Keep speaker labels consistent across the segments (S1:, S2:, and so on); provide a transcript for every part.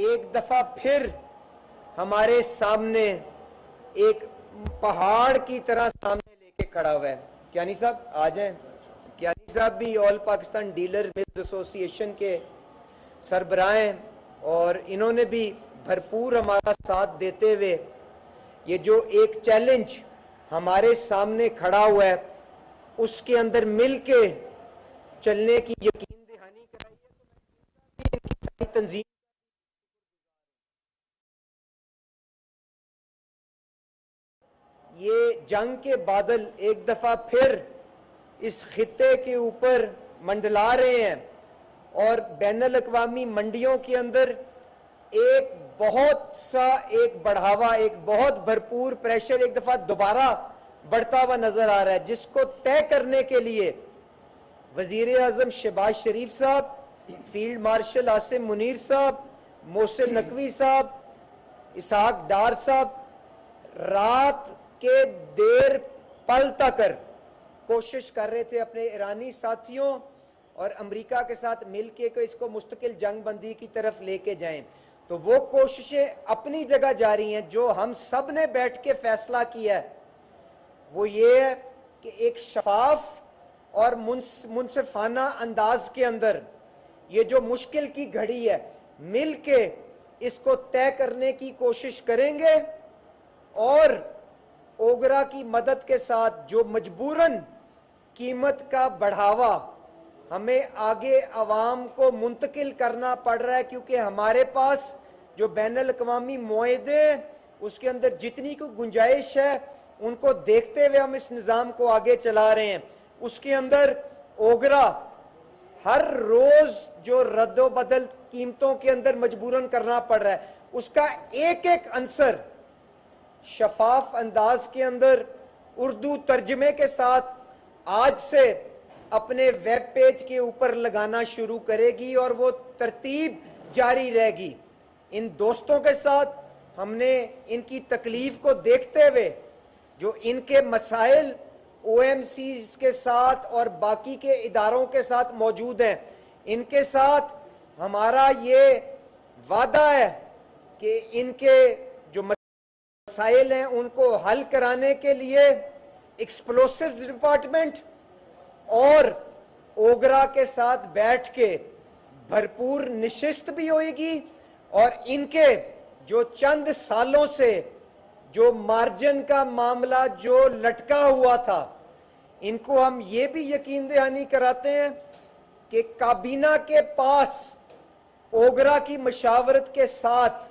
S1: ایک دفعہ پھر ہمارے سامنے ایک پہاڑ کی طرح سامنے لے کے کھڑا ہوا ہے. کیانی صاحب آ جائیں. کیانی صاحب بھی آل پاکستان ڈیلر ملز ایسوسی ایشن کے سربراہ ہیں اور انہوں نے بھی بھرپور ہمارا ساتھ دیتے ہوئے یہ جو ایک چیلنج ہمارے سامنے کھڑا ہوا ہے اس کے اندر مل کے چلنے کی یقین دہانی کرائی ہے. تو میں تنظیم یہ جنگ کے بادل ایک دفعہ پھر اس خطے کے اوپر منڈلا رہے ہیں اور بین الاقوامی منڈیوں کے اندر ایک بہت سا ایک بڑھاوا ایک بہت بھرپور پریشر ایک دفعہ دوبارہ بڑھتا ہوا نظر آ رہا ہے جس کو طے کرنے کے لیے وزیر اعظم شہباز شریف صاحب، فیلڈ مارشل عاصم منیر صاحب، محسن نقوی صاحب، اسحاق ڈار صاحب رات کے دیر پل تک کوشش کر رہے تھے اپنے ایرانی ساتھیوں اور امریکہ کے ساتھ مل کے اس کو مستقل جنگ بندی کی طرف لے کے جائیں. تو وہ کوششیں اپنی جگہ جاری ہیں. جو ہم سب نے بیٹھ کے فیصلہ کیا ہے وہ یہ ہے کہ ایک شفاف اور منصفانہ انداز کے اندر یہ جو مشکل کی گھڑی ہے مل کے اس کو طے کرنے کی کوشش کریں گے اور اوگرا کی مدد کے ساتھ جو مجبوراً قیمت کا بڑھاوا ہمیں آگے عوام کو منتقل کرنا پڑ رہا ہے کیونکہ ہمارے پاس جو بین الاقوامی معاہدے ہیں اس کے اندر جتنی کو گنجائش ہے ان کو دیکھتے ہوئے ہم اس نظام کو آگے چلا رہے ہیں. اس کے اندر اوگرا ہر روز جو رد و بدل قیمتوں کے اندر مجبوراً کرنا پڑ رہا ہے اس کا ایک ایک عنصر شفاف انداز کے اندر اردو ترجمے کے ساتھ آج سے اپنے ویب پیج کے اوپر لگانا شروع کرے گی اور وہ ترتیب جاری رہے گی. ان دوستوں کے ساتھ ہم نے ان کی تکلیف کو دیکھتے ہوئے جو ان کے مسائل او ایم سیز کے ساتھ اور باقی کے اداروں کے ساتھ موجود ہیں ان کے ساتھ ہمارا یہ وعدہ ہے کہ ان کے جو مسائل ہیں ان کو حل کرانے کے لیے ایکسپلوسیوز ڈپارٹمنٹ اور اوگرا کے ساتھ بیٹھ کے بھرپور نشست بھی ہوئے گی اور ان کے جو چند سالوں سے جو مارجن کا معاملہ جو لٹکا ہوا تھا ان کو ہم یہ بھی یقین دہانی کراتے ہیں کہ کابینہ کے پاس اوگرا کی مشاورت کے ساتھ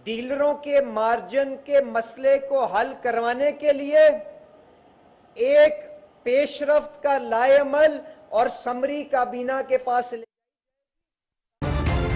S1: ڈیلروں کے مارجن کے مسئلے کو حل کروانے کے لیے ایک پیش رفت کا لائے عمل اور سمری کابینہ کے پاس